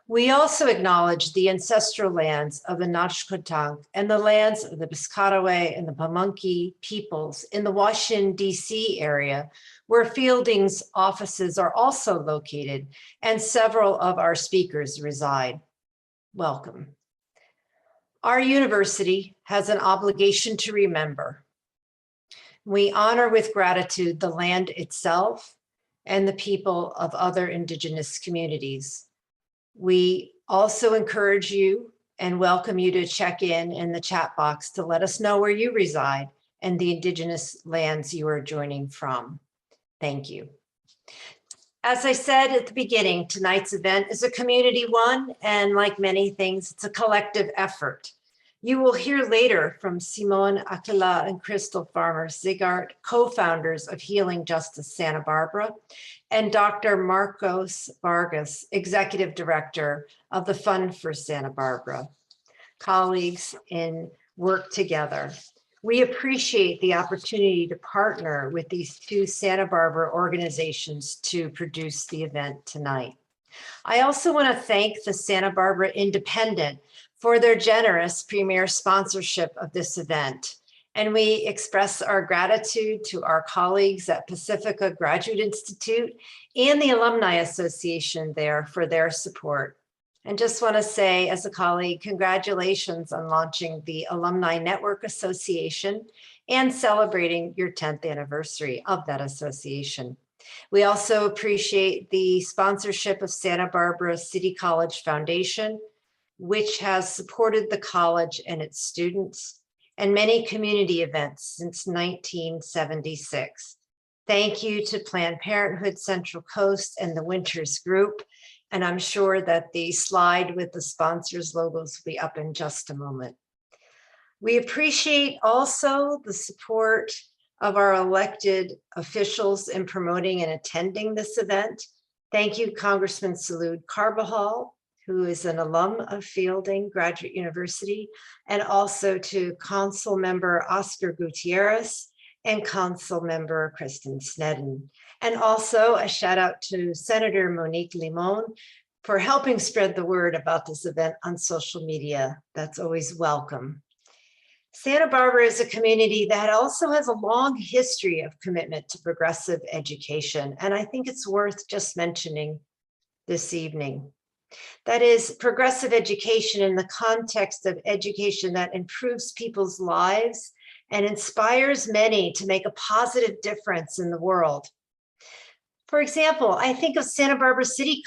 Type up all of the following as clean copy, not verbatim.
We also acknowledge the ancestral lands of the Nashkotang and the lands of the Piscataway and the Pamunkey peoples in the Washington, D.C. area, where Fielding's offices are also located, and several of our speakers reside. Welcome. Our university has an obligation to remember. We honor with gratitude the land itself and the people of other Indigenous communities. We also encourage you and welcome you to check in the chat box to let us know where you reside and the Indigenous lands you are joining from. Thank you. As I said at the beginning, tonight's event is a community one, and like many things, it's a collective effort. You will hear later from Simone Aquila and Crystal Farmer-Zigart, co-founders of Healing Justice Santa Barbara, and Dr. Marcos Vargas, Executive Director of the Fund for Santa Barbara. Colleagues in work together. We appreciate the opportunity to partner with these two Santa Barbara organizations to produce the event tonight. I also want to thank the Santa Barbara Independent for their generous premier sponsorship of this event. And we express our gratitude to our colleagues at Pacifica Graduate Institute and the Alumni Association there for their support. And just want to say, as a colleague, congratulations on launching the Alumni Network Association and celebrating your 10th anniversary of that association. We also appreciate the sponsorship of Santa Barbara City College Foundation, which has supported the college and its students and many community events since 1976. Thank you to Planned Parenthood Central Coast and the Winters Group. And I'm sure that the slide with the sponsors' logos will be up in just a moment. We appreciate also the support of our elected officials in promoting and attending this event. Thank you, Congressman Salud Carbajal, who is an alum of Fielding Graduate University, and also to Council Member Oscar Gutierrez and Council Member Kristen Sneddon. And also a shout out to Senator Monique Limon for helping spread the word about this event on social media. That's always welcome. Santa Barbara is a community that also has a long history of commitment to progressive education, and I think it's worth just mentioning this evening. That is progressive education in the context of education that improves people's lives and inspires many to make a positive difference in the world. For example, I think of Santa Barbara City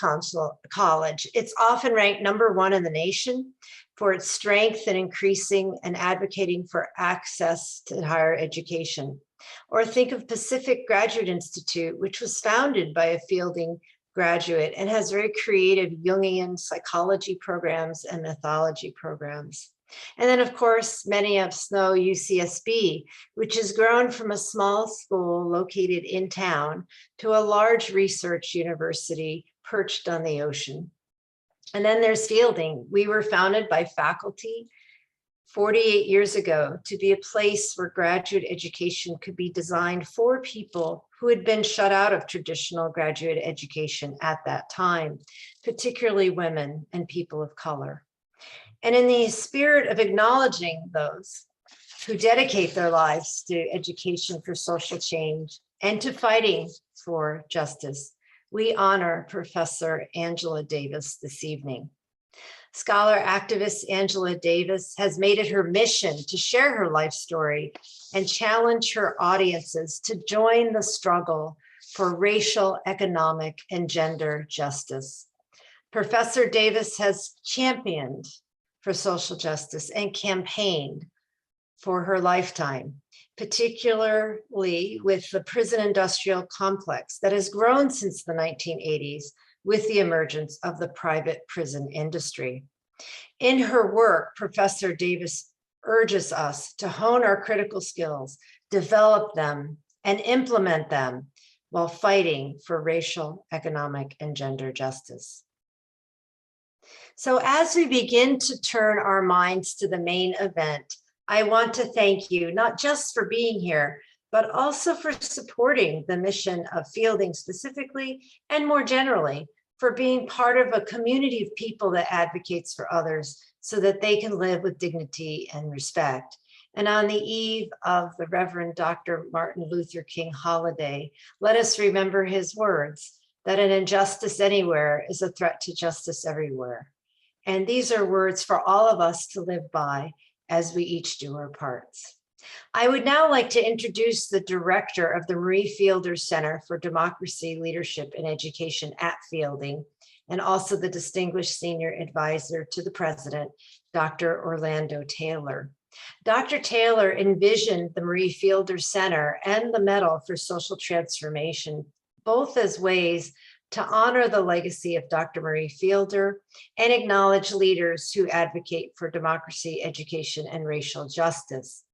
College. It's often ranked #1 in the nation for its strength in increasing and advocating for access to higher education. Or think of Pacific Graduate Institute, which was founded by a Fielding graduate and has very creative Jungian psychology programs and mythology programs. And then, of course, many of us know UCSB, which has grown from a small school located in town to a large research university perched on the ocean. And then there's Fielding. We were founded by faculty 48 years ago to be a place where graduate education could be designed for people who had been shut out of traditional graduate education at that time, particularly women and people of color. And in the spirit of acknowledging those who dedicate their lives to education for social change and to fighting for justice, we honor Professor Angela Davis this evening. Scholar activist Angela Davis has made it her mission to share her life story and challenge her audiences to join the struggle for racial, economic, and gender justice. Professor Davis has championed for social justice and campaigned for her lifetime, particularly with the prison industrial complex that has grown since the 1980s with the emergence of the private prison industry. In her work, Professor Davis urges us to hone our critical skills, develop them, and implement them while fighting for racial, economic, and gender justice. So as we begin to turn our minds to the main event, I want to thank you, not just for being here, but also for supporting the mission of Fielding specifically, and more generally, for being part of a community of people that advocates for others so that they can live with dignity and respect. And on the eve of the Reverend Dr. Martin Luther King holiday, let us remember his words that an injustice anywhere is a threat to justice everywhere. And these are words for all of us to live by as we each do our parts. I would now like to introduce the director of the Murrayfield Center for Democracy, Leadership, and Education at Fielding, and also the distinguished senior advisor to the president, Dr. Orlando Taylor. Dr. Taylor envisioned the Murrayfield Center and the Medal for Social Transformation, both as ways to honor the legacy of Dr. Murrayfield and acknowledge leaders who advocate for democracy, education, and racial justice.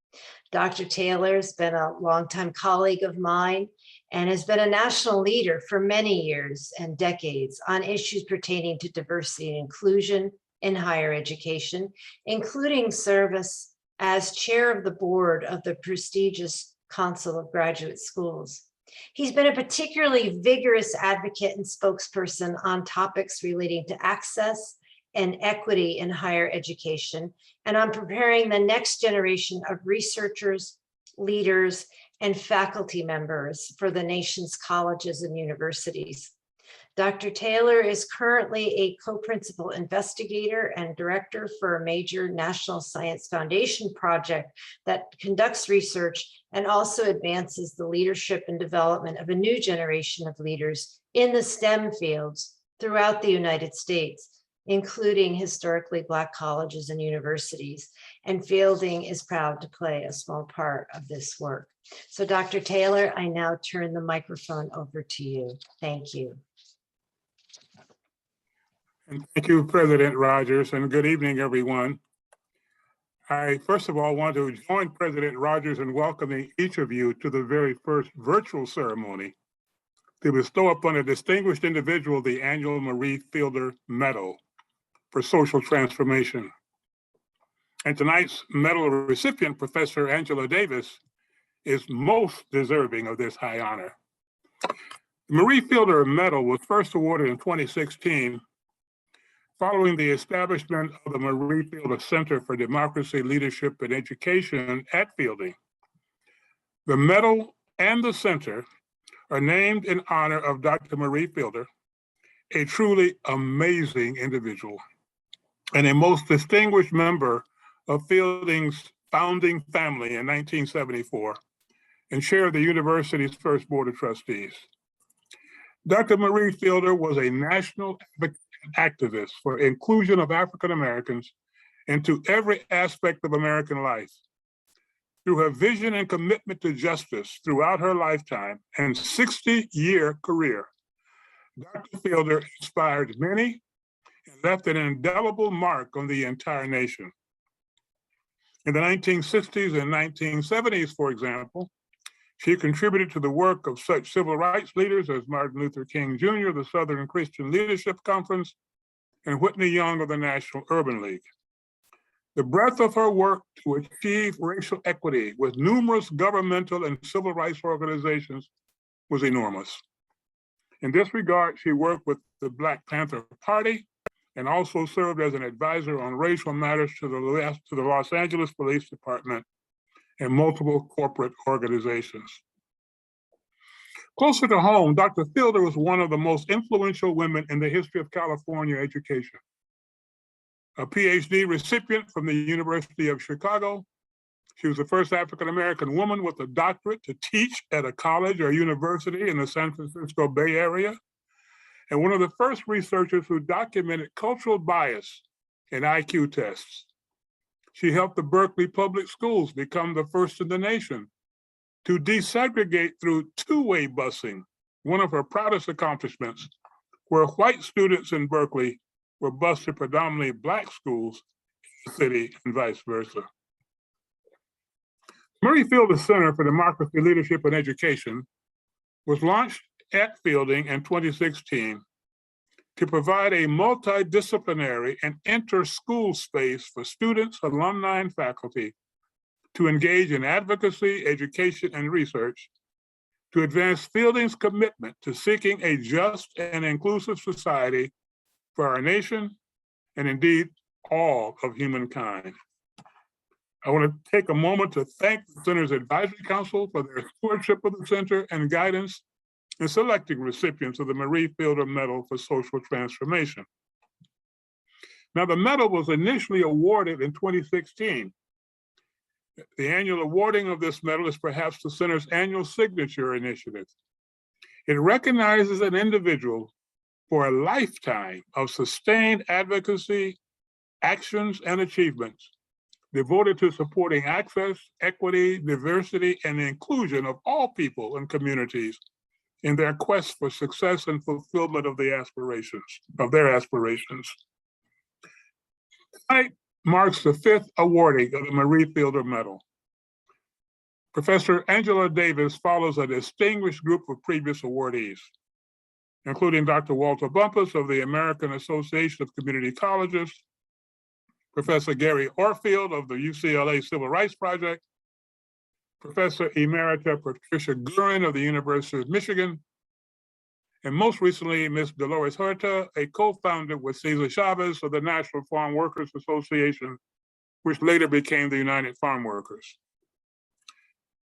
Dr. Taylor has been a longtime colleague of mine and has been a national leader for many years and decades on issues pertaining to diversity and inclusion in higher education, including service as chair of the board of the prestigious Council of Graduate Schools. He's been a particularly vigorous advocate and spokesperson on topics relating to access and equity in higher education, and on preparing the next generation of researchers, leaders, and faculty members for the nation's colleges and universities. Dr. Taylor is currently a co-principal investigator and director for a major National Science Foundation project that conducts research and also advances the leadership and development of a new generation of leaders in the STEM fields throughout the United States, including historically Black colleges and universities. And Fielding is proud to play a small part of this work. So Dr. Taylor, I now turn the microphone over to you. Thank you. And thank you, President Rogers, and good evening, everyone. I first of all want to join President Rogers in welcoming each of you to the very first virtual ceremony to bestow upon a distinguished individual the annual Murrayfield Medal for Social Transformation. And tonight's medal recipient, Professor Angela Davis, is most deserving of this high honor. The Murrayfield Medal was first awarded in 2016 following the establishment of the Murrayfield Center for Democracy, Leadership, and Education at Fielding. The medal and the center are named in honor of Dr. Murrayfield, a truly amazing individual and a most distinguished member of Fielding's founding family in 1974 and chair of the university's first board of trustees. Dr. Murrayfield was a national activist for inclusion of African Americans into every aspect of American life. Through her vision and commitment to justice throughout her lifetime and 60-year career, Dr. Fielder inspired many and left an indelible mark on the entire nation. In the 1960s and 1970s, for example, she contributed to the work of such civil rights leaders as Martin Luther King Jr., the Southern Christian Leadership Conference, and Whitney Young of the National Urban League. The breadth of her work to achieve racial equity with numerous governmental and civil rights organizations was enormous. In this regard, she worked with the Black Panther Party and also served as an advisor on racial matters to the Los Angeles Police Department and multiple corporate organizations. Closer to home, Dr. Fielder was one of the most influential women in the history of California education. A PhD recipient from the University of Chicago, she was the first African-American woman with a doctorate to teach at a college or university in the San Francisco Bay Area, and one of the first researchers who documented cultural bias in IQ tests. She helped the Berkeley Public Schools become the first in the nation to desegregate through two-way busing, one of her proudest accomplishments, where white students in Berkeley were bused to predominantly Black schools in the city and vice versa. Murrayfield Center for Democracy, Leadership, and Education was launched at Fielding in 2016 to provide a multidisciplinary and inter-school space for students, alumni, and faculty to engage in advocacy, education, and research to advance Fielding's commitment to seeking a just and inclusive society for our nation and indeed all of humankind. I want to take a moment to thank the Center's Advisory Council for their stewardship of the Center and guidance in selecting recipients of the Murrayfield Medal for Social Transformation. Now, the medal was initially awarded in 2016. The annual awarding of this medal is perhaps the Center's annual signature initiative. It recognizes an individual for a lifetime of sustained advocacy, actions, and achievements devoted to supporting access, equity, diversity, and inclusion of all people and communities in their quest for success and fulfillment of their aspirations. Tonight marks the 5th awarding of the Murrayfield Medal. Professor Angela Davis follows a distinguished group of previous awardees, including Dr. Walter Bumpus of the American Association of Community Colleges, Professor Gary Orfield of the UCLA Civil Rights Project, Professor Emerita Patricia Gurin of the University of Michigan, and most recently, Ms. Dolores Huerta, a co-founder with Cesar Chavez of the National Farm Workers Association, which later became the United Farm Workers.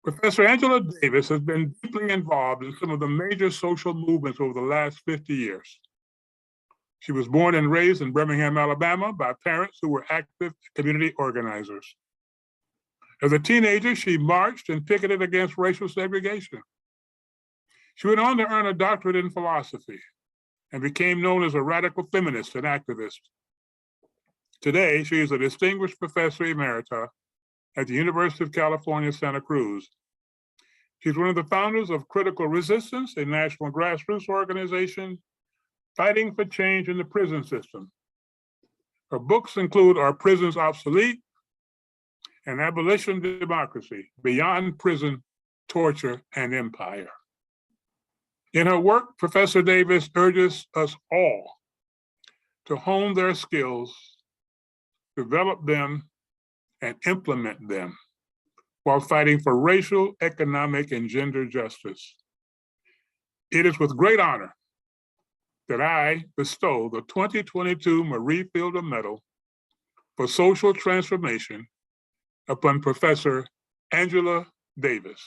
Professor Angela Davis has been deeply involved in some of the major social movements over the last 50 years. She was born and raised in Birmingham, Alabama, by parents who were active community organizers. As a teenager, she marched and picketed against racial segregation. She went on to earn a doctorate in philosophy and became known as a radical feminist and activist. Today, she is a distinguished professor emerita at the University of California, Santa Cruz. She's one of the founders of Critical Resistance, a national grassroots organization fighting for change in the prison system. Her books include Are Prisons Obsolete? And Abolition Democracy, Beyond Prison, Torture, and Empire. In her work, Professor Davis urges us all to hone their skills, develop them, and implement them while fighting for racial, economic, and gender justice. It is with great honor that I bestow the 2022 Murrayfield Medal for Social Transformation upon Professor Angela Davis.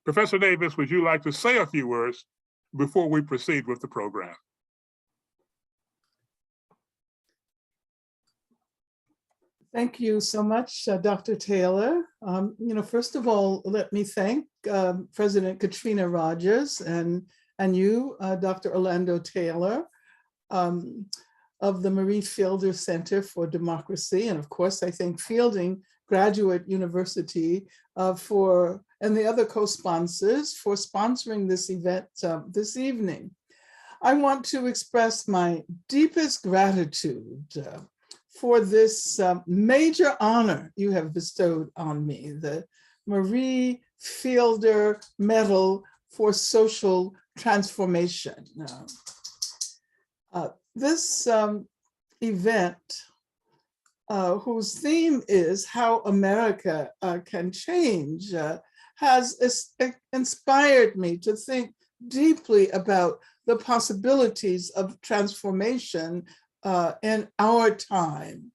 Professor Davis, would you like to say a few words before we proceed with the program? Thank you so much, Dr. Taylor. First of all, let me thank President Katrina Rogers and you, Dr. Orlando Taylor, of the Murrayfield Center for Democracy. And of course, I thank Fielding Graduate University and the other co-sponsors for sponsoring this event this evening. I want to express my deepest gratitude for this major honor you have bestowed on me, the Murrayfield Medal for Social Transformation. This event, whose theme is How America Can Change, has inspired me to think deeply about the possibilities of transformation in our time.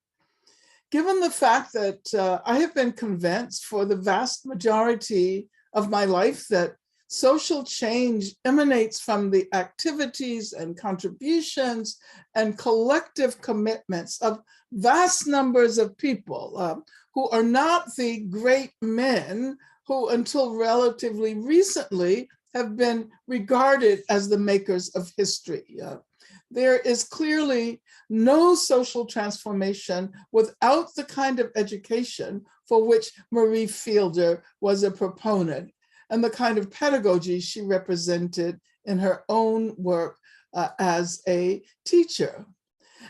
Given the fact that I have been convinced for the vast majority of my life that social change emanates from the activities and contributions and collective commitments of vast numbers of people who are not the great men who until relatively recently have been regarded as the makers of history. There is clearly no social transformation without the kind of education for which Murrayfield was a proponent and the kind of pedagogy she represented in her own work as a teacher.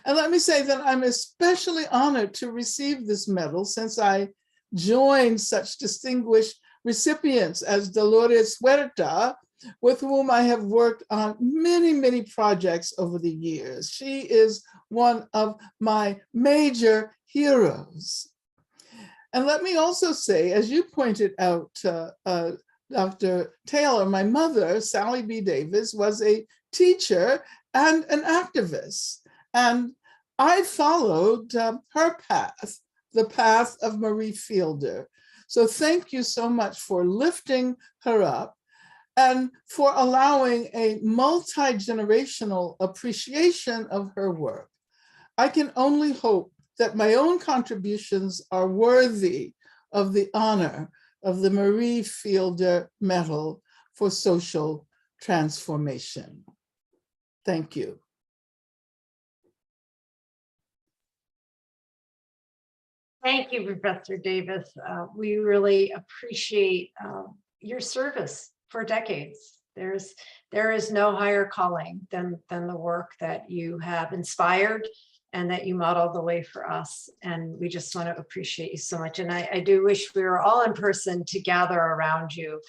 And let me say that I'm especially honored to receive this medal since I joined such distinguished recipients as Dolores Huerta, with whom I have worked on many, many projects over the years. She is one of my major heroes. And let me also say, as you pointed out, Dr. Taylor, my mother, Sally B. Davis, was a teacher and an activist. And I followed her path, the path of Murrayfielder. So thank you so much for lifting her up and for allowing a multi-generational appreciation of her work. I can only hope that my own contributions are worthy of the honor of the Murrayfielder Medal for Social Transformation. Thank you. Thank you, Professor Davis. We really appreciate your service for decades. There is no higher calling than the work that you have inspired and that you modeled the way for us. And we just want to appreciate you so much. And I do wish we were all in person to gather around you.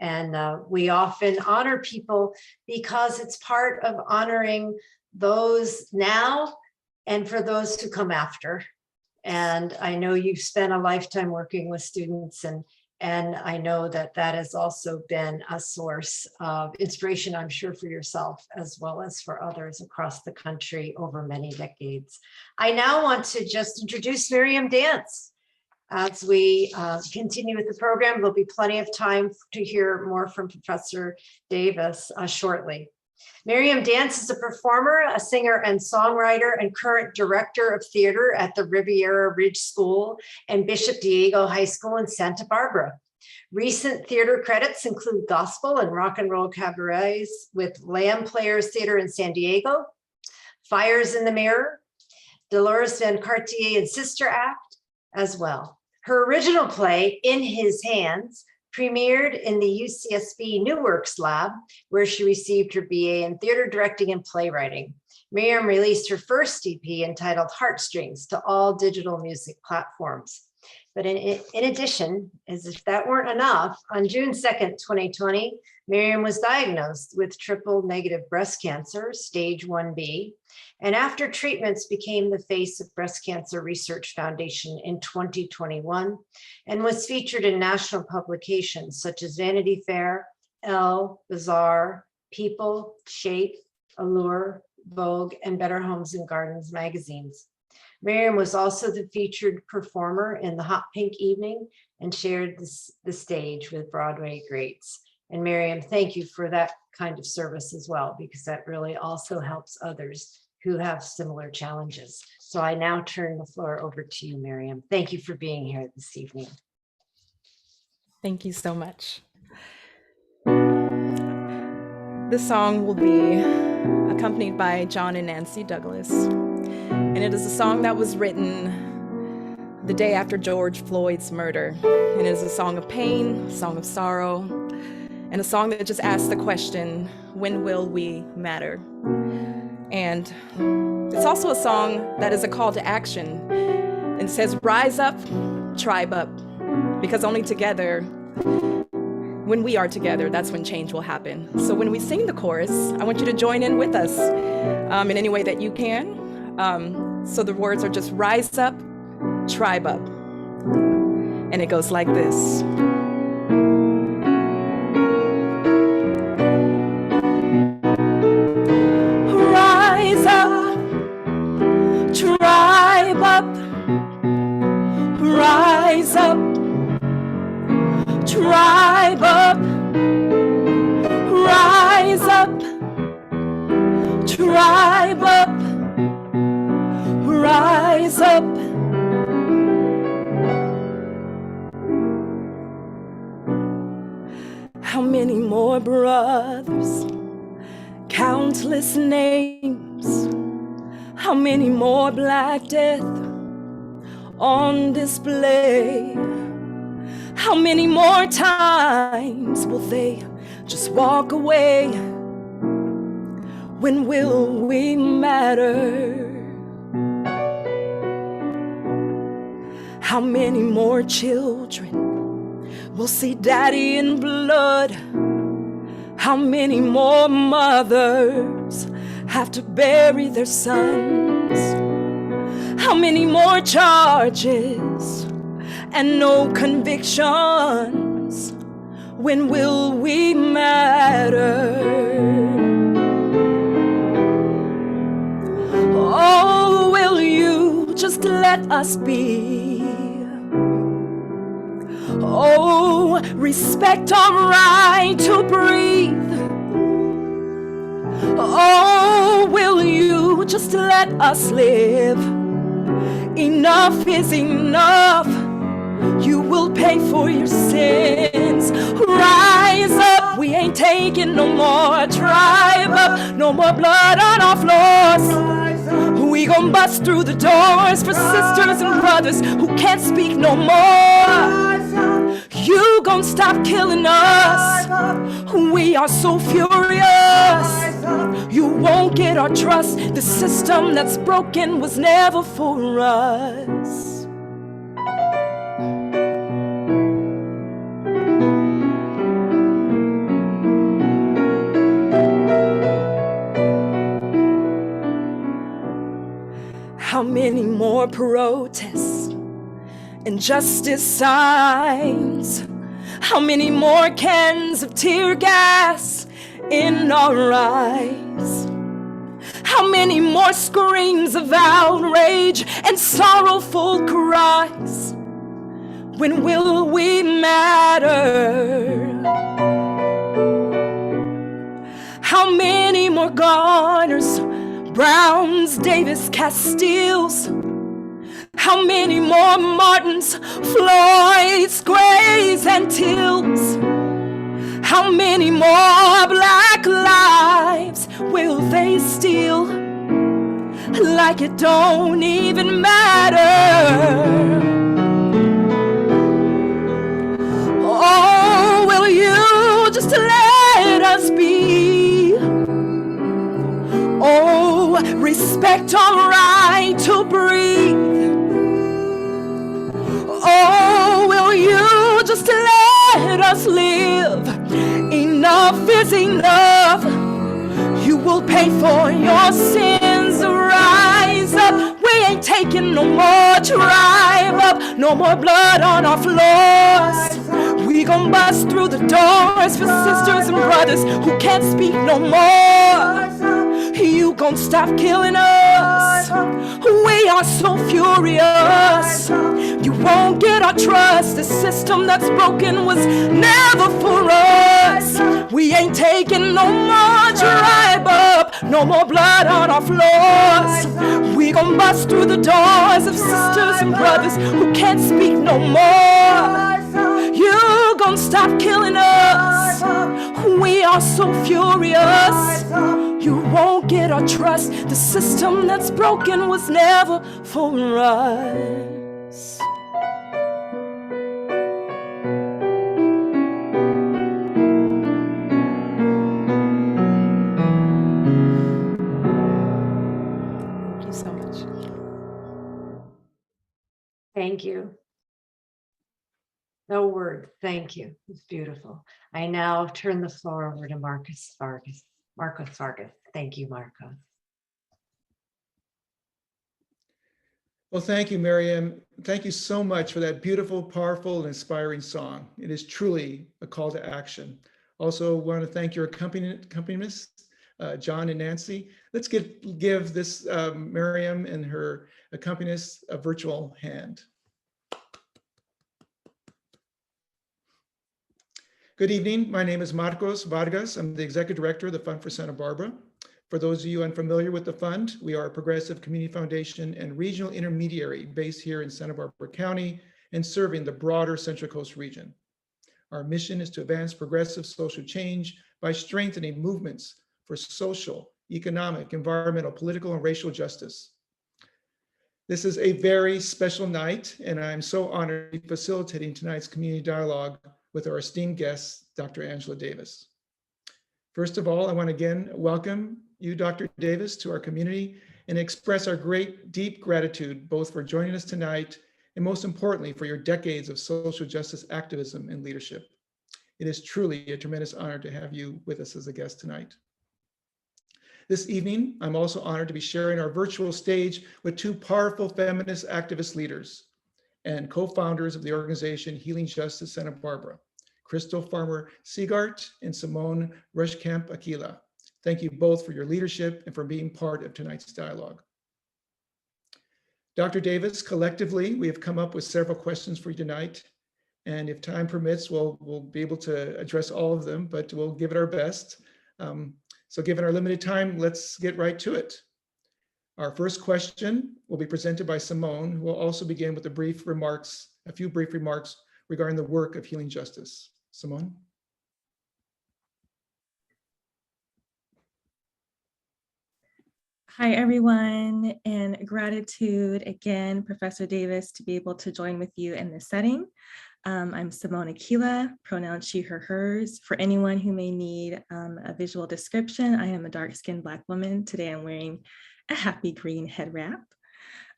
And we often honor people because it's part of honoring those now and for those who come after. And I know you've spent a lifetime working with students, and I know that that has also been a source of inspiration, I'm sure, for yourself as well as for others across the country over many decades. I now want to just introduce Miriam Dance. As we continue with the program, there'll be plenty of time to hear more from Professor Davis shortly. Miriam Dance is a performer, a singer and songwriter, and current director of theater at the Riviera Ridge School and Bishop Diego High School in Santa Barbara. Recent theater credits include gospel and rock and roll cabarets with Lamb Players Theater in San Diego, Fires in the Mirror, Dolores Van Cartier and Sister Act as well. Her original play, In His Hands, premiered in the UCSB New Works Lab, where she received her BA in theater directing and playwriting. Miriam released her first EP entitled Heartstrings to all digital music platforms. But in addition, as if that weren't enough, on June 2nd, 2020, Miriam was diagnosed with triple negative breast cancer, stage 1B, and after treatments became the face of Breast Cancer Research Foundation in 2021 and was featured in national publications such as Vanity Fair, Elle, Bazaar, People, Shape, Allure, Vogue, and Better Homes and Gardens magazines. Miriam was also the featured performer in the Hot Pink Evening and shared the stage with Broadway greats. And Miriam, thank you for that kind of service as well, because that really also helps others who have similar challenges. So I now turn the floor over to you, Miriam. Thank you for being here this evening. Thank you so much. This song will be accompanied by John and Nancy Douglas. And it is a song that was written the day after George Floyd's murder. And it is a song of pain, a song of sorrow, and a song that just asks the question, when will we matter? And it's also a song that is a call to action. And it says, rise up, tribe up, because only together, when we are together, that's when change will happen. So when we sing the chorus, I want you to join in with us in any way that you can. So the words are just rise up, tribe up. And it goes like this. Rise up, tribe up. Rise up, tribe up. Rise up, tribe up. Rise up. How many more brothers? Countless names. How many more Black Death on display? How many more times will they just walk away? When will we matter? How many more children will see daddy in blood? How many more mothers have to bury their sons? How many more charges and no convictions When will we matter? Oh, will you just let us be? Oh, respect our right to breathe. Oh, will you just let us live? Enough is enough. You will pay for your sins. Rise up, we ain't taking no more. Drive up, no more blood on our floors. We gon' bust through the doors for sisters and brothers who can't speak no more. You gon' stop killing us. We are so furious. You won't get our trust. The system that's broken was never for us. How many more protests and justice signs? How many more cans of tear gas in our eyes? How many more screams of outrage and sorrowful cries? When will we matter? How many more Garners, Browns, Davis, Castilles? How many more Martins, Floyds, Grays, and Tills? How many more black lives will they steal? Like it don't even matter. Oh, will you just let us be? Oh, respect our right to breathe. Oh, will you just let us live? Enough is enough. You will pay for your sins. Rise up, we ain't taking no more. Drive up, no more blood on our floors. We gon' bust through the doors for sisters and brothers who can't speak no more. You gon' stop killing us. We are so furious. You won't get our trust. The system that's broken was never for us. We ain't taking no more. Drive up, no more blood on our floors. We gon' bust through the doors of sisters and brothers who can't speak no more. You gon' stop killing us. We are so furious. You won't get our trust. The system that's broken was never for us. Thank you so much. Thank you. No word. Thank you. It's beautiful. I now turn the floor over to Marcus Vargas. Marcos Vargas. Thank you, Marcos. Well, thank you, Miriam. Thank you so much for that beautiful, powerful, and inspiring song. It is truly a call to action. Also want to thank your accompanists, John and Nancy. Let's give this Miriam and her accompanists a virtual hand. Good evening. My name is Marcos Vargas. I'm the Executive Director of the Fund for Santa Barbara. For those of you unfamiliar with the fund, we are a progressive community foundation and regional intermediary based here in Santa Barbara County and serving the broader Central Coast region. Our mission is to advance progressive social change by strengthening movements for social, economic, environmental, political, and racial justice. This is a very special night, and I'm so honored to be facilitating tonight's community dialogue with our esteemed guest, Dr. Angela Davis. First of all, I want to again welcome you, Dr. Davis, to our community and express our deep gratitude, both for joining us tonight and most importantly, for your decades of social justice activism and leadership. It is truly a tremendous honor to have you with us as a guest tonight. This evening, I'm also honored to be sharing our virtual stage with two powerful feminist activist leaders and co-founders of the organization Healing Justice Santa Barbara, Crystal Farmer Seagart and Simone Rushkamp Aquila. Thank you both for your leadership and for being part of tonight's dialogue. Dr. Davis, collectively, we have come up with several questions for you tonight. And if time permits, we'll be able to address all of them, but we'll give it our best. So given our limited time, let's get right to it. Our first question will be presented by Simone, who will also begin with a few brief remarks regarding the work of Healing Justice. Simone. Hi, everyone, and gratitude again, Professor Davis, to be able to join with you in this setting. I'm Simone Aquila, pronouns she, her, hers. For anyone who may need a visual description, I am a dark-skinned Black woman. Today I'm wearing a happy green head wrap.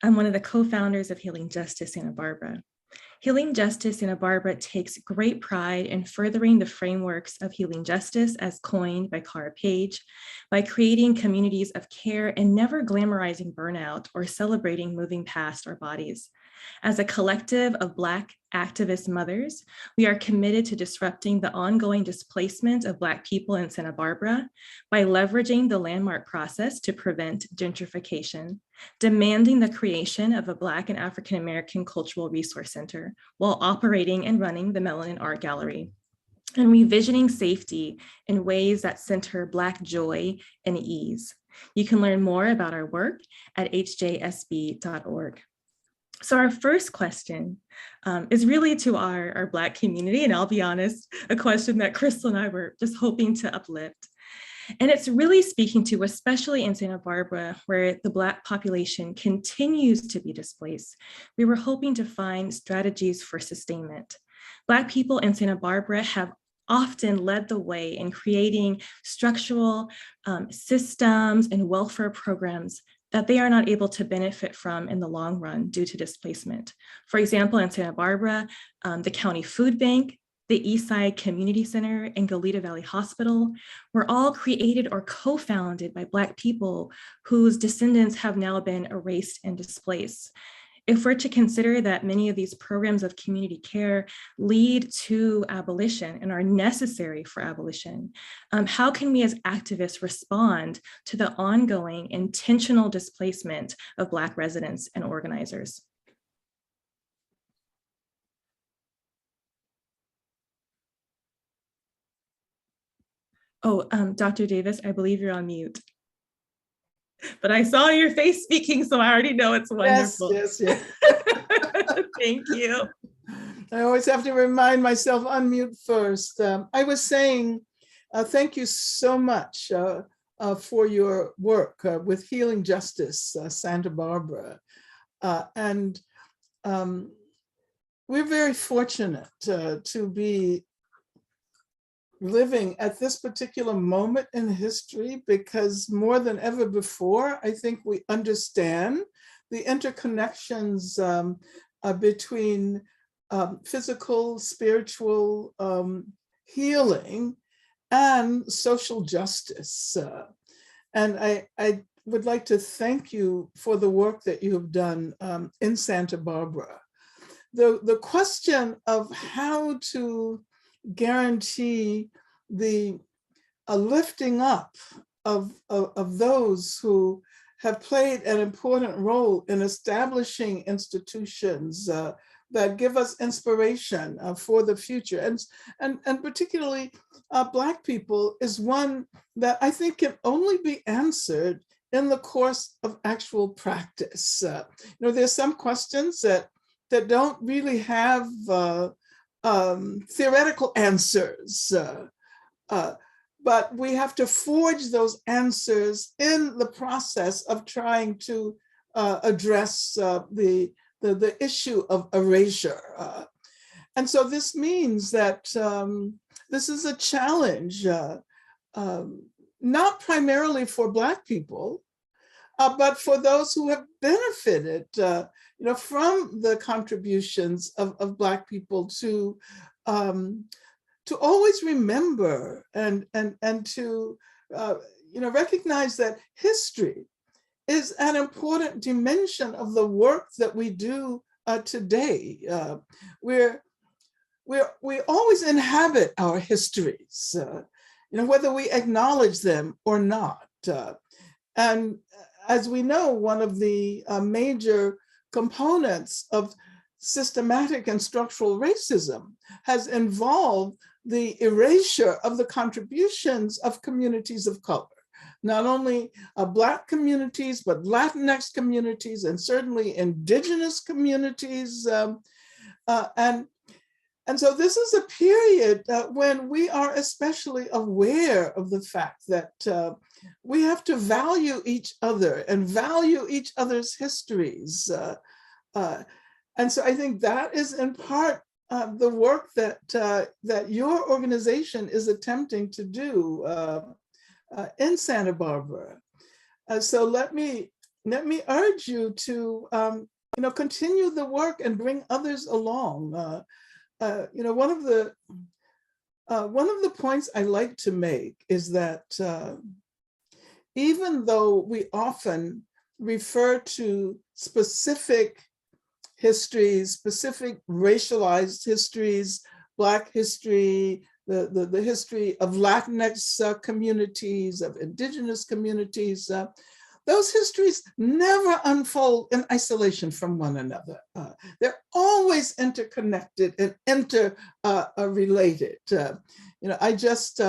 I'm one of the co-founders of Healing Justice Santa Barbara. Healing Justice Santa Barbara takes great pride in furthering the frameworks of healing justice as coined by Cara Page, by creating communities of care and never glamorizing burnout or celebrating moving past our bodies. As a collective of Black activist mothers, we are committed to disrupting the ongoing displacement of Black people in Santa Barbara by leveraging the landmark process to prevent gentrification, demanding the creation of a Black and African American cultural resource center while operating and running the Melanin Art Gallery, and revisioning safety in ways that center Black joy and ease. You can learn more about our work at hjsb.org. So our first question is really to our Black community, and I'll be honest, a question that Crystal and I were just hoping to uplift. And it's really speaking to, especially in Santa Barbara, where the Black population continues to be displaced, we were hoping to find strategies for sustainment. Black people in Santa Barbara have often led the way in creating structural systems and welfare programs that they are not able to benefit from in the long run due to displacement. For example, in Santa Barbara, the County Food Bank, the Eastside Community Center, and Goleta Valley Hospital were all created or co-founded by Black people whose descendants have now been erased and displaced. If we're to consider that many of these programs of community care lead to abolition and are necessary for abolition, how can we as activists respond to the ongoing intentional displacement of Black residents and organizers? Oh, Dr. Davis, I believe you're on mute. But I saw your face speaking, so I already know it's wonderful. Yes. Thank you. I always have to remind myself, unmute first. I was saying, thank you so much for your work with Healing Justice Santa Barbara. And we're very fortunate to be living at this particular moment in history, because more than ever before, I think we understand the interconnections between physical, spiritual healing and social justice. And I would like to thank you for the work that you have done in Santa Barbara. The question of how to guarantee the lifting up of those who have played an important role in establishing institutions that give us inspiration for the future, and particularly Black people, is one that I think can only be answered in the course of actual practice. There's some questions that don't really have theoretical answers, but we have to forge those answers in the process of trying to address the issue of erasure. And so this means that this is a challenge, not primarily for Black people, but for those who have benefited from the contributions of Black people to always remember and to recognize that history is an important dimension of the work that we do today. We're we always inhabit our histories, whether we acknowledge them or not. And as we know, one of the major components of systematic and structural racism has involved the erasure of the contributions of communities of color, not only Black communities, but Latinx communities, and certainly indigenous communities. And so this is a period when we are especially aware of the fact that we have to value each other and value each other's histories. And so I think that is in part the work that that your organization is attempting to do in Santa Barbara. So let me urge you to continue the work and bring others along. One of the points I like to make is that even though we often refer to specific histories, specific racialized histories, Black history, the history of Latinx communities, of indigenous communities, those histories never unfold in isolation from one another. They're always interconnected and interrelated. I just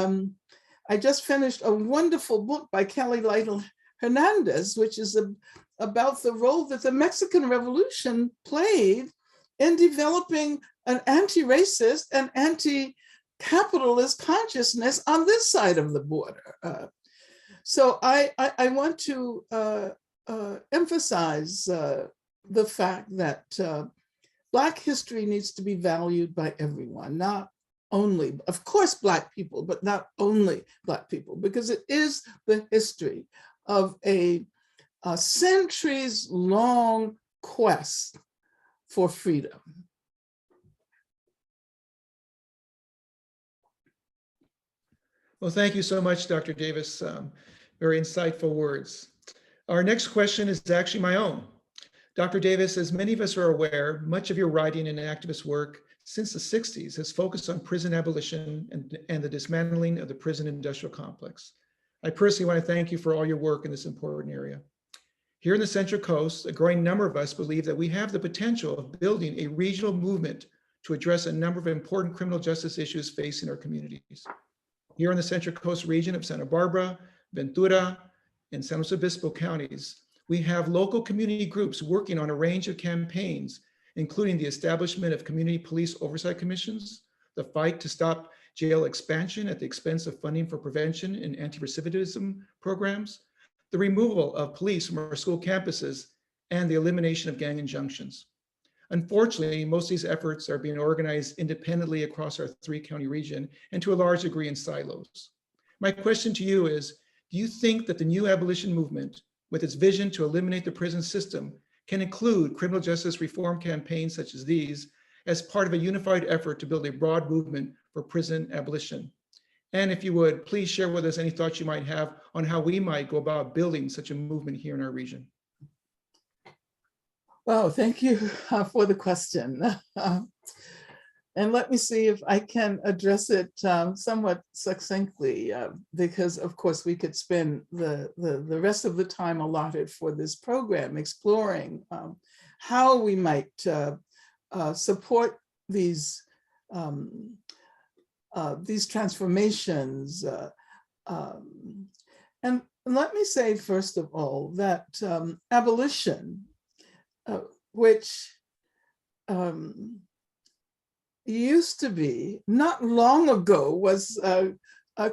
finished a wonderful book by Kelly Lytle Hernandez, which is about the role that the Mexican Revolution played in developing an anti-racist and anti-capitalist consciousness on this side of the border. So I want to emphasize the fact that Black history needs to be valued by everyone, not only, of course, Black people, but not only Black people, because it is the history of a centuries-long quest for freedom. Well, thank you so much, Dr. Davis. Very insightful words. Our next question is actually my own. Dr. Davis, as many of us are aware, much of your writing and activist work since the 60s has focused on prison abolition and the dismantling of the prison industrial complex. I personally want to thank you for all your work in this important area. Here in the Central Coast, a growing number of us believe that we have the potential of building a regional movement to address a number of important criminal justice issues facing our communities. Here in the Central Coast region of Santa Barbara, Ventura, and San Luis Obispo counties, we have local community groups working on a range of campaigns, including the establishment of community police oversight commissions, the fight to stop jail expansion at the expense of funding for prevention and anti-recidivism programs, the removal of police from our school campuses, and the elimination of gang injunctions. Unfortunately, most of these efforts are being organized independently across our 3-county region and to a large degree in silos. My question to you is, do you think that the new abolition movement, with its vision to eliminate the prison system, can include criminal justice reform campaigns such as these as part of a unified effort to build a broad movement for prison abolition? And if you would, please share with us any thoughts you might have on how we might go about building such a movement here in our region. Well, thank you for the question. And let me see if I can address it somewhat succinctly, because of course we could spend the rest of the time allotted for this program exploring how we might support these transformations. And let me say, first of all, that abolition, which used to be, not long ago, was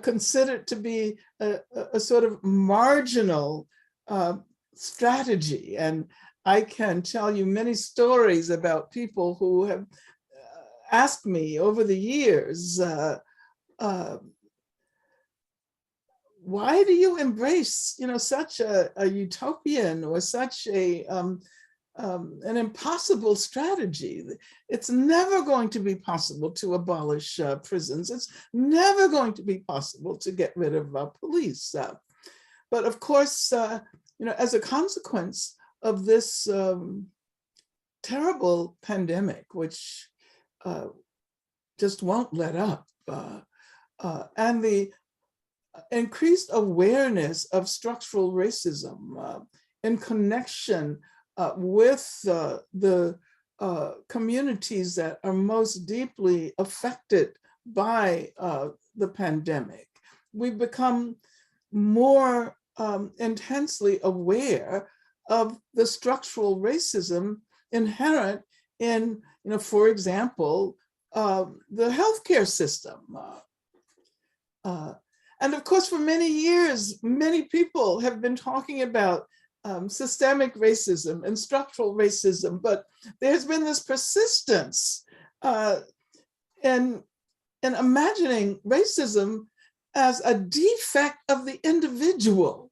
considered to be a sort of marginal strategy. And I can tell you many stories about people who have asked me over the years, why do you embrace, such a utopian or such an impossible strategy? It's never going to be possible to abolish prisons. It's never going to be possible to get rid of police. But of course, as a consequence of this terrible pandemic, which just won't let up. And the increased awareness of structural racism in connection with the communities that are most deeply affected by the pandemic. We've become more intensely aware of the structural racism inherent in, for example, the healthcare system. And of course, for many years, many people have been talking about systemic racism and structural racism, but there's been this persistence in imagining racism as a defect of the individual.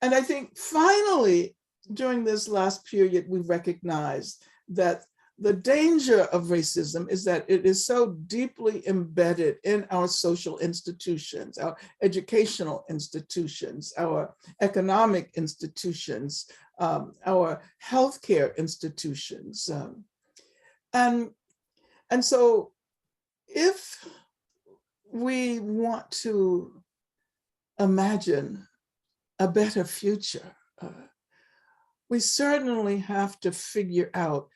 And I think finally, during this last period, we recognized that the danger of racism is that it is so deeply embedded in our social institutions, our educational institutions, our economic institutions, our healthcare institutions. And so if we want to imagine a better future, we certainly have to figure out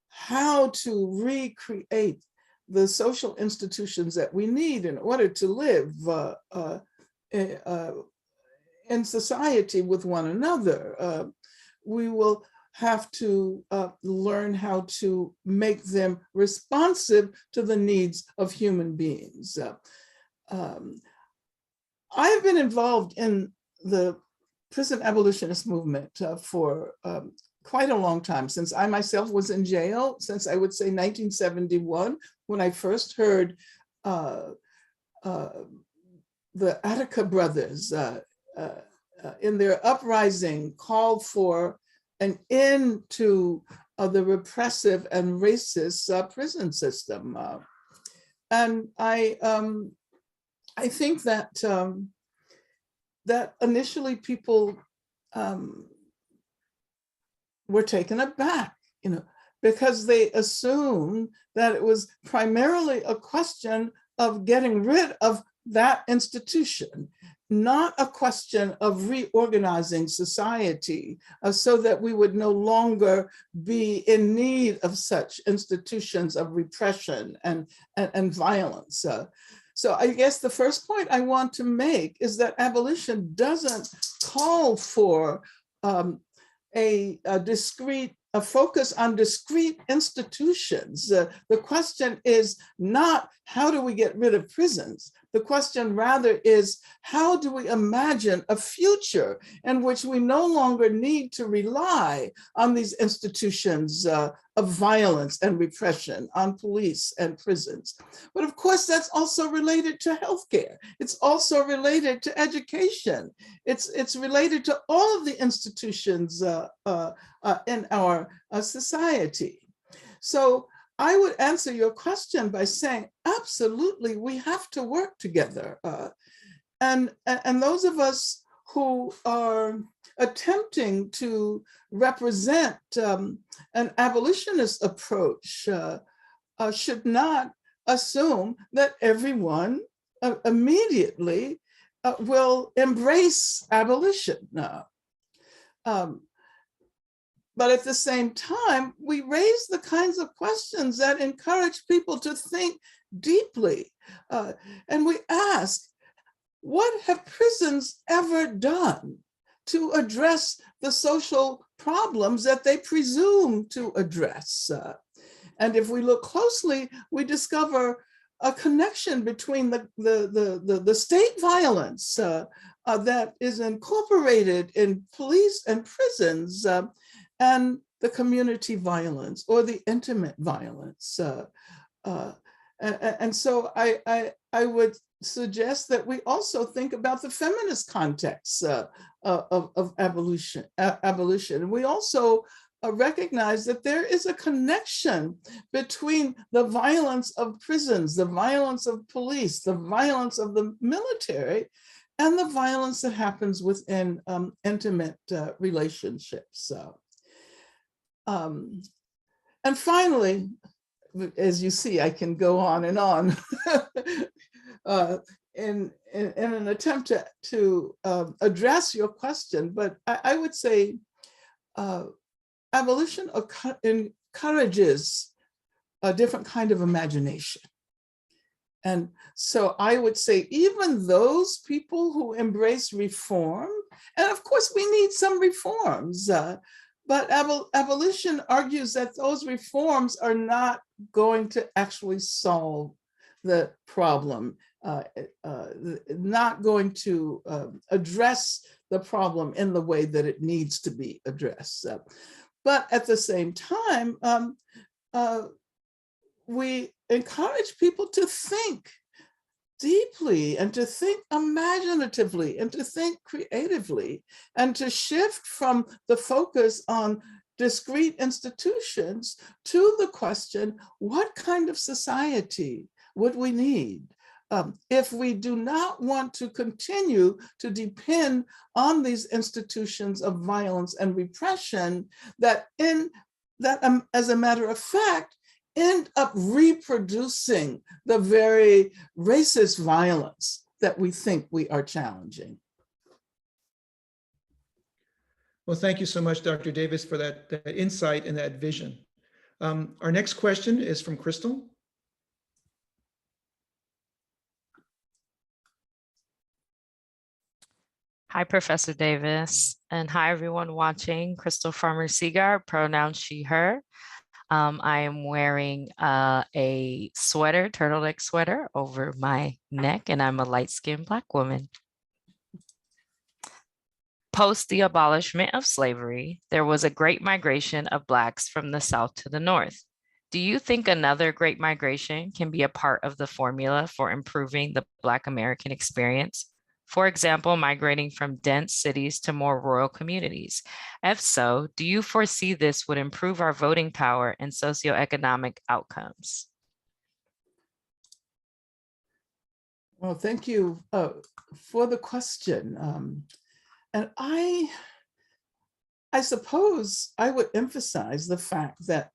how to recreate the social institutions that we need in order to live in society with one another. We will have to learn how to make them responsive to the needs of human beings. I've been involved in the prison abolitionist movement for quite a long time, since I myself was in jail, since I would say 1971, when I first heard the Attica brothers in their uprising call for an end to the repressive and racist prison system. And I think that that initially people were taken aback, because they assumed that it was primarily a question of getting rid of that institution, not a question of reorganizing society so that we would no longer be in need of such institutions of repression and violence. So I guess the first point I want to make is that abolition doesn't call for a focus on discrete institutions. The question is not how do we get rid of prisons? The question rather is how do we imagine a future in which we no longer need to rely on these institutions of violence and repression, on police and prisons. But of course, that's also related to healthcare. It's also related to education. It's related to all of the institutions in our society. So I would answer your question by saying, absolutely, we have to work together. And those of us who are attempting to represent an abolitionist approach should not assume that everyone immediately will embrace abolition. But at the same time, we raise the kinds of questions that encourage people to think deeply. And we ask, what have prisons ever done to address the social problems that they presume to address? And if we look closely, we discover a connection between the state violence that is incorporated in police and prisons and the community violence or the intimate violence. And so I would suggest that we also think about the feminist context of abolition. And we also recognize that there is a connection between the violence of prisons, the violence of police, the violence of the military, and the violence that happens within intimate relationships. And finally, as you see, I can go on and on in an attempt to address your question. But I would say abolition encourages a different kind of imagination. And so I would say even those people who embrace reform, and of course we need some reforms, but abolition argues that those reforms are not going to actually solve the problem, not going to address the problem in the way that it needs to be addressed. But at the same time, we encourage people to think deeply and to think imaginatively and to think creatively and to shift from the focus on discrete institutions to the question, what kind of society would we need if we do not want to continue to depend on these institutions of violence and repression that as a matter of fact, end up reproducing the very racist violence that we think we are challenging. Well, thank you so much, Dr. Davis, for that insight and that vision. Our next question is from Crystal. Hi, Professor Davis, and hi, everyone watching. Crystal Farmer Seagar, pronouns she, her. I am wearing a sweater, turtleneck sweater over my neck, and I'm a light-skinned Black woman. Post the abolishment of slavery, there was a great migration of Blacks from the South to the North. Do you think another great migration can be a part of the formula for improving the Black American experience? For example, migrating from dense cities to more rural communities. If so, do you foresee this would improve our voting power and socioeconomic outcomes? Well, thank you for the question. And I suppose I would emphasize the fact that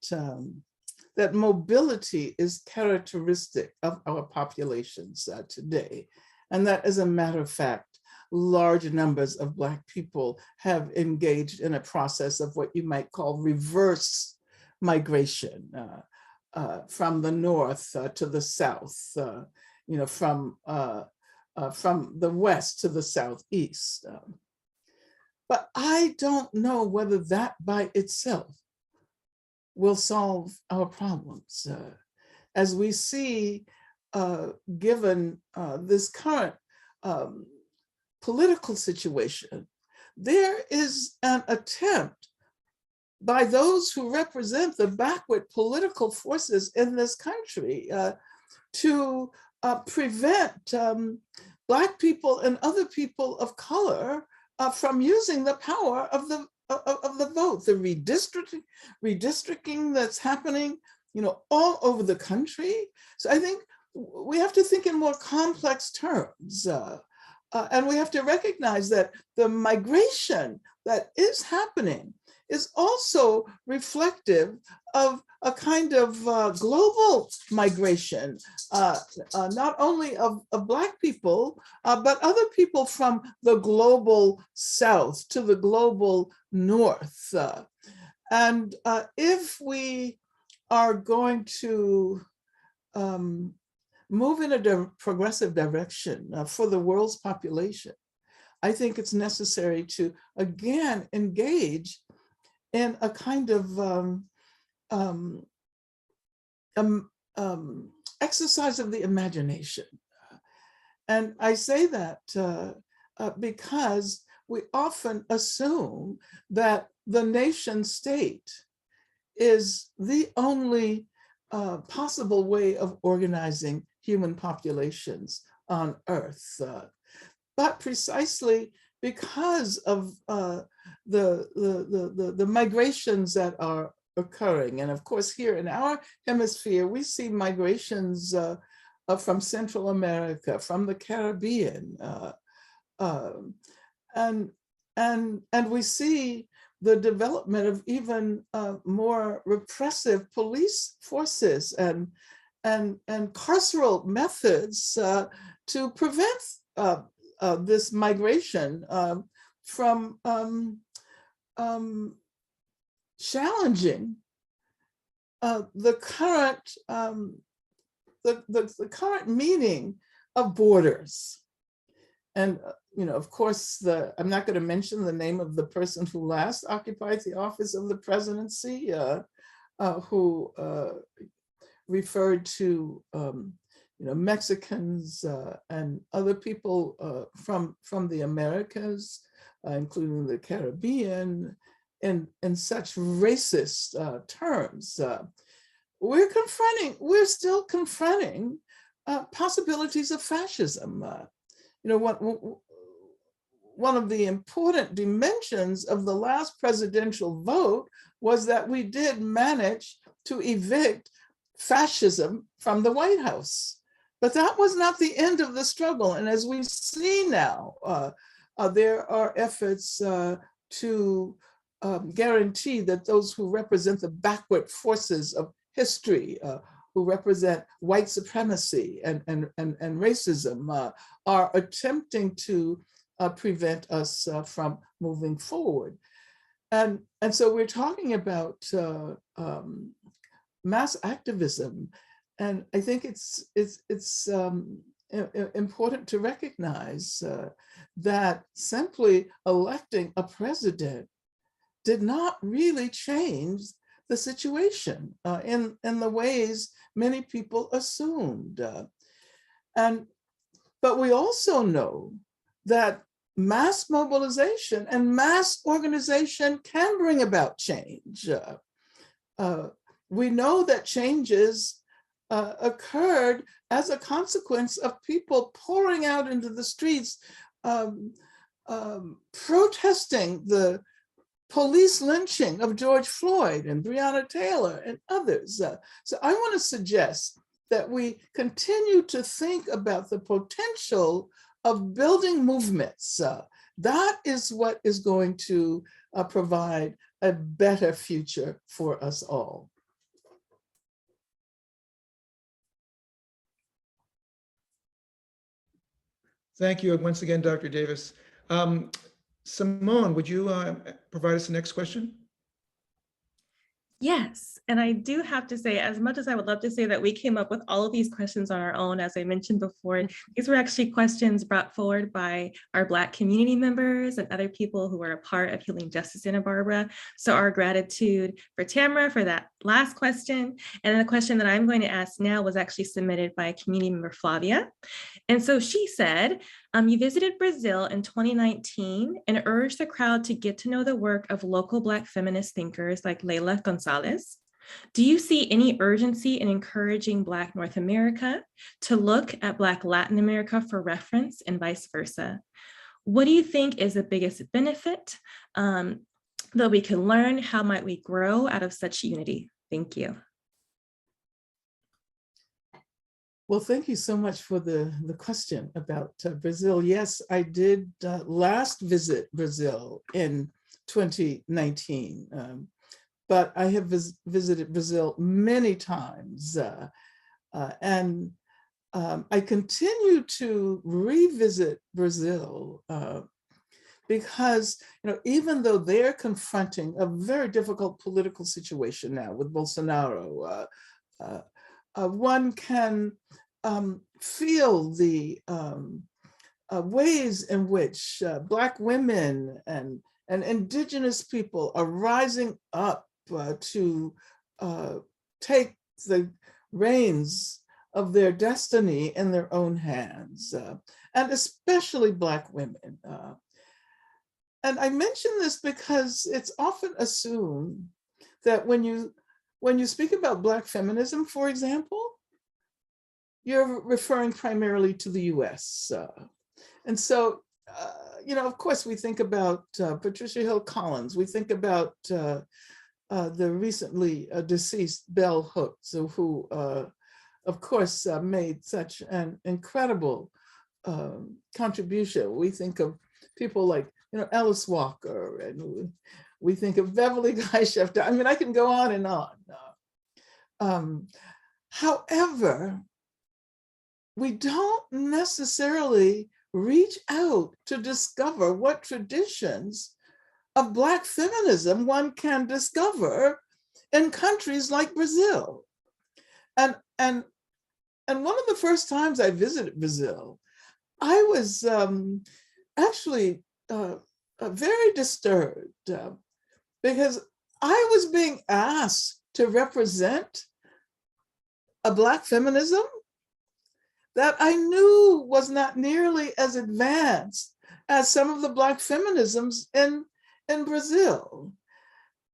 that mobility is characteristic of our populations today. And that, as a matter of fact, large numbers of Black people have engaged in a process of what you might call reverse migration from the North to the South, from the West to the Southeast. But I don't know whether that by itself will solve our problems. As we see, given this current political situation, there is an attempt by those who represent the backward political forces in this country to prevent Black people and other people of color from using the power of the vote. The redistricting that's happening, all over the country. So I think we have to think in more complex terms. And we have to recognize that the migration that is happening is also reflective of a kind of global migration, not only of Black people, but other people from the global South to the global North. And if we are going to move in a progressive direction for the world's population, I think it's necessary to, again, engage in a kind of exercise of the imagination. And I say that because we often assume that the nation state is the only possible way of organizing human populations on Earth. But precisely because of the migrations that are occurring, and of course here in our hemisphere, we see migrations from Central America, from the Caribbean, and we see the development of even more repressive police forces and carceral methods to prevent this migration from challenging the current the current meaning of borders. And of course, I'm not going to mention the name of the person who last occupied the office of the presidency, who referred to Mexicans and other people from the Americas, including the Caribbean, in such racist terms. We're still confronting possibilities of fascism. One of the important dimensions of the last presidential vote was that we did manage to evict fascism from the White House. But that was not the end of the struggle. And as we see now, there are efforts to guarantee that those who represent the backward forces of history, who represent white supremacy and racism, are attempting to prevent us from moving forward. And so we're talking about mass activism. And I think it's important to recognize that simply electing a president did not really change the situation in the ways many people assumed. But we also know that mass mobilization and mass organization can bring about change. We know that changes occurred as a consequence of people pouring out into the streets, protesting the police lynching of George Floyd and Breonna Taylor and others. So I want to suggest that we continue to think about the potential of building movements. That is what is going to provide a better future for us all. Thank you once again, Dr. Davis. Simone, would you provide us the next question? Yes, and I do have to say, as much as I would love to say that we came up with all of these questions on our own, as I mentioned before, these were actually questions brought forward by our Black community members and other people who are a part of Healing Justice Santa Barbara. So our gratitude for Tamara for that last question. And the question that I'm going to ask now was actually submitted by community member Flavia. And so she said, you visited Brazil in 2019 and urged the crowd to get to know the work of local Black feminist thinkers like Leila Gonzalez. Do you see any urgency in encouraging Black North America to look at Black Latin America for reference and vice versa? What do you think is the biggest benefit that we can learn? How might we grow out of such unity? Thank you. Well, thank you so much for the question about Brazil. Yes, I did last visit Brazil in 2019, but I have visited Brazil many times. And I continue to revisit Brazil because even though they're confronting a very difficult political situation now with Bolsonaro, one can feel the ways in which Black women and indigenous people are rising up to take the reins of their destiny in their own hands, and especially Black women. And I mention this because it's often assumed that when you speak about Black feminism, for example, you're referring primarily to the US. And so, of course, we think about Patricia Hill Collins. We think about the recently deceased Bell Hooks, who, of course, made such an incredible contribution. We think of people like, Alice Walker and We think of Beverly Gleichschafter. I mean, I can go on and on. However, we don't necessarily reach out to discover what traditions of Black feminism one can discover in countries like Brazil. And one of the first times I visited Brazil, I was actually very disturbed because I was being asked to represent a Black feminism that I knew was not nearly as advanced as some of the Black feminisms in Brazil.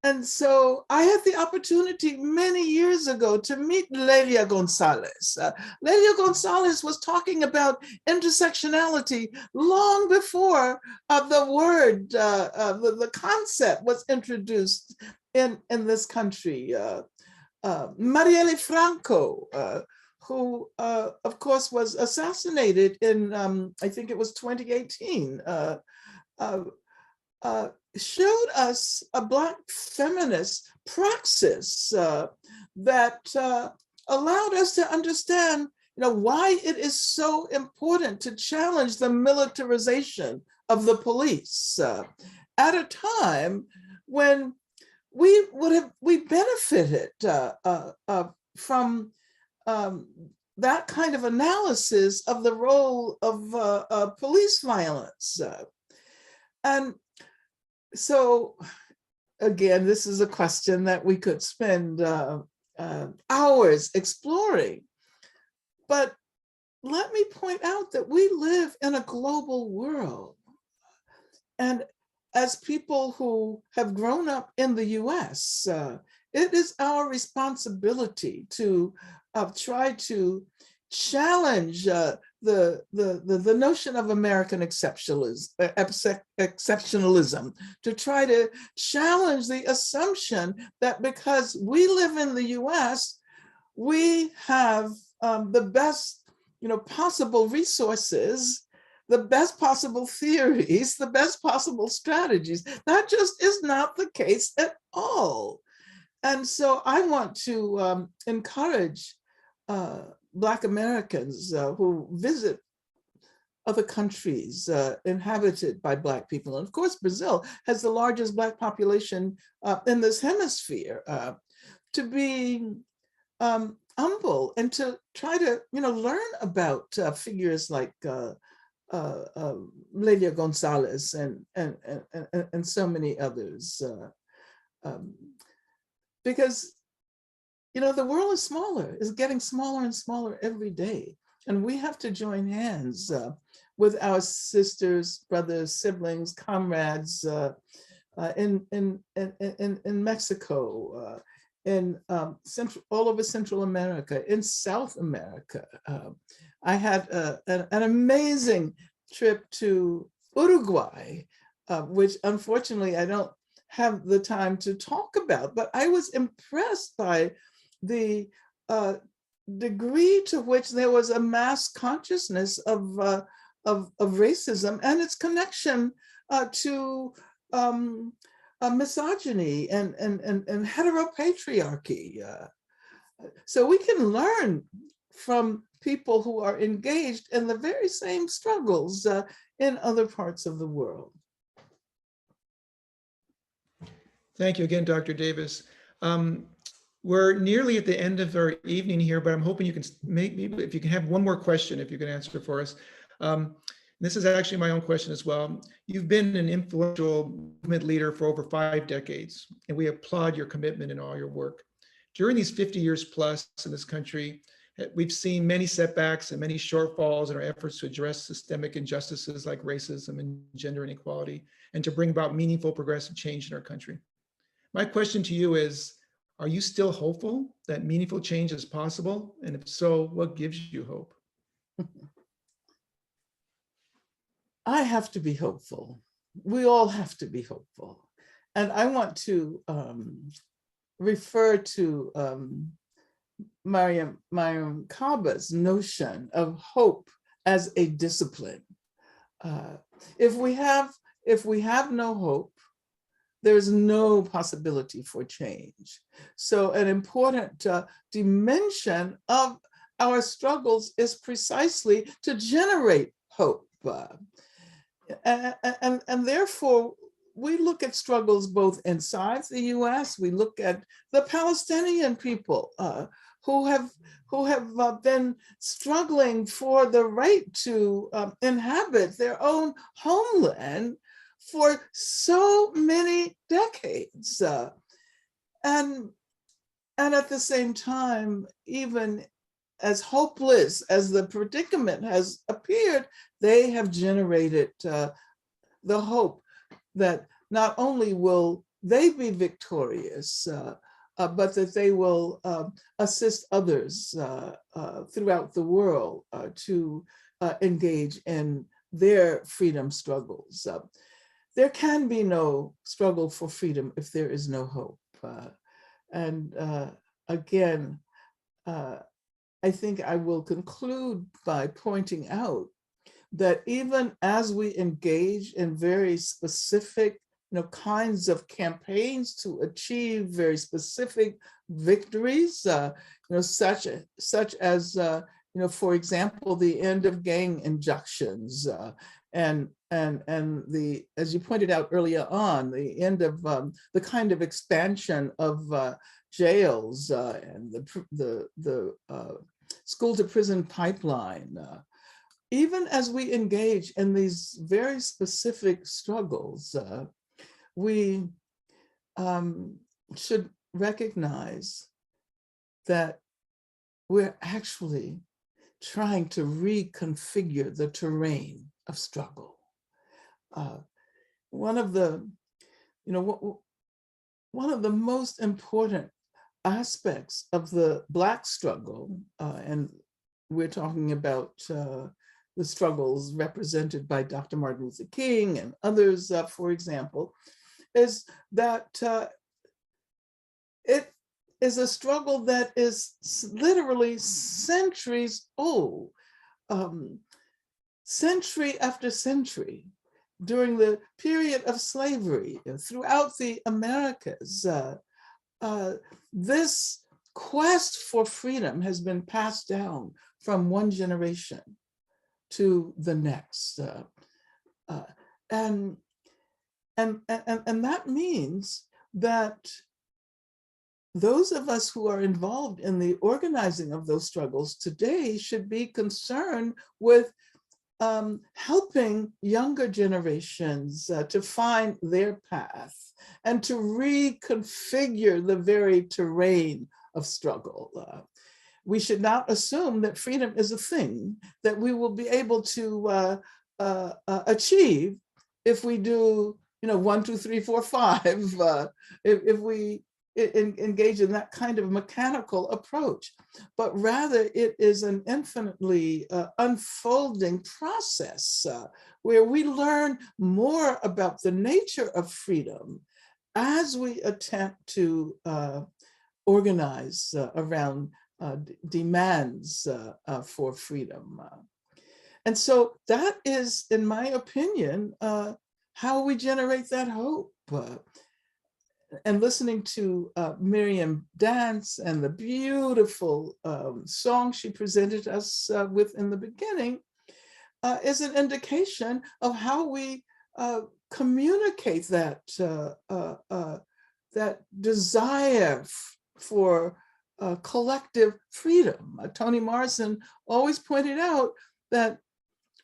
And so I had the opportunity many years ago to meet Lélia Gonçalves. Lélia Gonçalves was talking about intersectionality long before the word, the concept was introduced in this country. Marielle Franco, who of course was assassinated in, I think it was 2018, showed us a Black feminist praxis that allowed us to understand, why it is so important to challenge the militarization of the police at a time when we benefited from that kind of analysis of the role of police violence. And so, again, this is a question that we could spend hours exploring. But let me point out that we live in a global world. And as people who have grown up in the US, it is our responsibility to try to challenge the notion of American exceptionalism, to try to challenge the assumption that because we live in the US, we have the best possible resources, the best possible theories, the best possible strategies. That just is not the case at all. And so I want to encourage Black Americans who visit other countries inhabited by Black people. And of course, Brazil has the largest Black population in this hemisphere, to be humble and to try to learn about figures like Lélia Gonçalves and so many others. Because the world is smaller, is getting smaller and smaller every day. And we have to join hands with our sisters, brothers, siblings, comrades in Mexico, in all over Central America, in South America. I had an amazing trip to Uruguay, which unfortunately I don't have the time to talk about, but I was impressed by the degree to which there was a mass consciousness of racism and its connection to misogyny and heteropatriarchy. So we can learn from people who are engaged in the very same struggles in other parts of the world. Thank you again, Dr. Davis. We're nearly at the end of our evening here, but I'm hoping you can maybe if you can have one more question, if you can answer for us. This is actually my own question as well. You've been an influential movement leader for over 5 decades, and we applaud your commitment in all your work. During these 50 years plus in this country, we've seen many setbacks and many shortfalls in our efforts to address systemic injustices like racism and gender inequality, and to bring about meaningful progressive change in our country. My question to you is, are you still hopeful that meaningful change is possible? And if so, what gives you hope? I have to be hopeful. We all have to be hopeful. And I want to refer to Mariam Kaba's notion of hope as a discipline. If we have no hope, there's no possibility for change. So an important dimension of our struggles is precisely to generate hope. And therefore, we look at struggles both inside the US, we look at the Palestinian people who have been struggling for the right to inhabit their own homeland for so many decades. And at the same time, even as hopeless as the predicament has appeared, they have generated the hope that not only will they be victorious, but that they will assist others throughout the world to engage in their freedom struggles. There can be no struggle for freedom if there is no hope. And again, I think I will conclude by pointing out that even as we engage in very specific kinds of campaigns to achieve very specific victories, such as for example, the end of gang injunctions, and the, as you pointed out earlier on, the end of the kind of expansion of jails and the school to prison pipeline. Even as we engage in these very specific struggles, we should recognize that we're actually trying to reconfigure the terrain of struggle. One of the most important aspects of the Black struggle, and we're talking about the struggles represented by Dr. Martin Luther King and others, for example, is that it is a struggle that is literally centuries old, century after century. During the period of slavery throughout the Americas, this quest for freedom has been passed down from one generation to the next. And that means that those of us who are involved in the organizing of those struggles today should be concerned with helping younger generations to find their path and to reconfigure the very terrain of struggle. We should not assume that freedom is a thing that we will be able to achieve if we do, 1, 2, 3, 4, 5. If we engage in that kind of mechanical approach, but rather it is an infinitely unfolding process where we learn more about the nature of freedom as we attempt to organize around demands for freedom. And so that is, in my opinion, how we generate that hope. And listening to Miriam dance and the beautiful song she presented us with in the beginning is an indication of how we communicate that that desire for collective freedom. Toni Morrison always pointed out that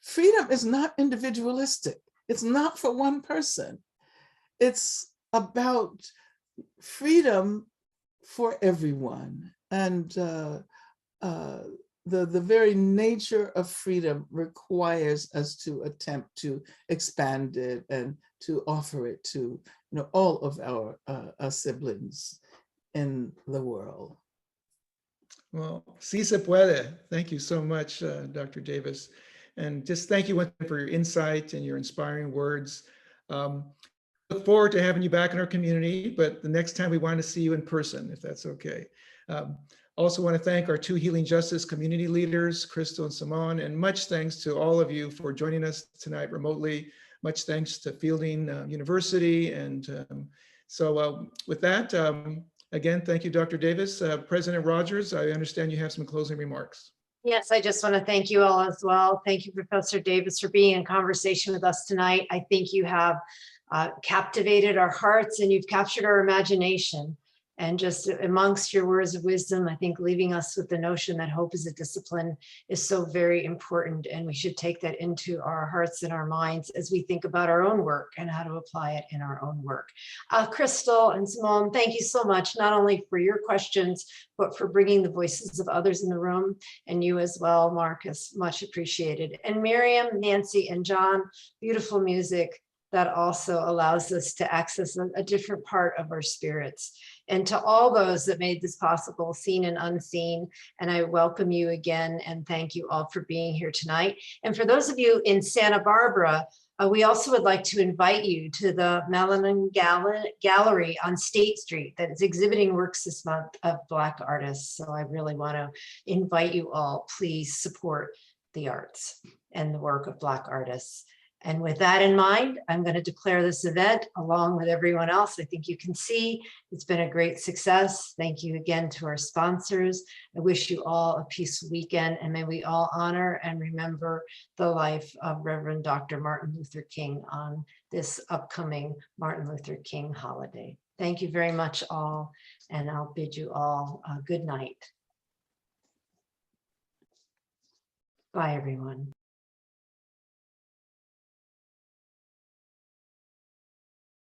freedom is not individualistic. It's not for one person. It's about freedom for everyone. And the very nature of freedom requires us to attempt to expand it and to offer it to all of our siblings in the world. Well, sí se puede. Thank you so much, Dr. Davis. And just thank you for your insight and your inspiring words. Look forward to having you back in our community, but the next time we want to see you in person, if that's okay. Also want to thank our two Healing Justice community leaders, Crystal and Simone, and much thanks to all of you for joining us tonight remotely. Much thanks to Fielding University and So with that, again, thank you, Dr. Davis. President Rogers, I understand you have some closing remarks. Yes, I just want to thank you all as well. Thank you, Professor Davis, for being in conversation with us tonight. I think you have captivated our hearts and you've captured our imagination. And just amongst your words of wisdom, I think leaving us with the notion that hope is a discipline is so very important. And we should take that into our hearts and our minds as we think about our own work and how to apply it in our own work. Crystal and Simone, thank you so much, not only for your questions, but for bringing the voices of others in the room, and you as well, Marcus, much appreciated. And Miriam, Nancy, and John, beautiful music that also allows us to access a different part of our spirits. And to all those that made this possible, seen and unseen, and I welcome you again and thank you all for being here tonight. And for those of you in Santa Barbara, we also would like to invite you to the Melanin Gallery on State Street that is exhibiting works this month of Black artists. So I really want to invite you all, please support the arts and the work of Black artists. And with that in mind, I'm going to declare this event along with everyone else. I think you can see it's been a great success. Thank you again to our sponsors. I wish you all a peaceful weekend, and may we all honor and remember the life of Reverend Dr. Martin Luther King on this upcoming Martin Luther King holiday. Thank you very much all, and I'll bid you all a good night. Bye, everyone.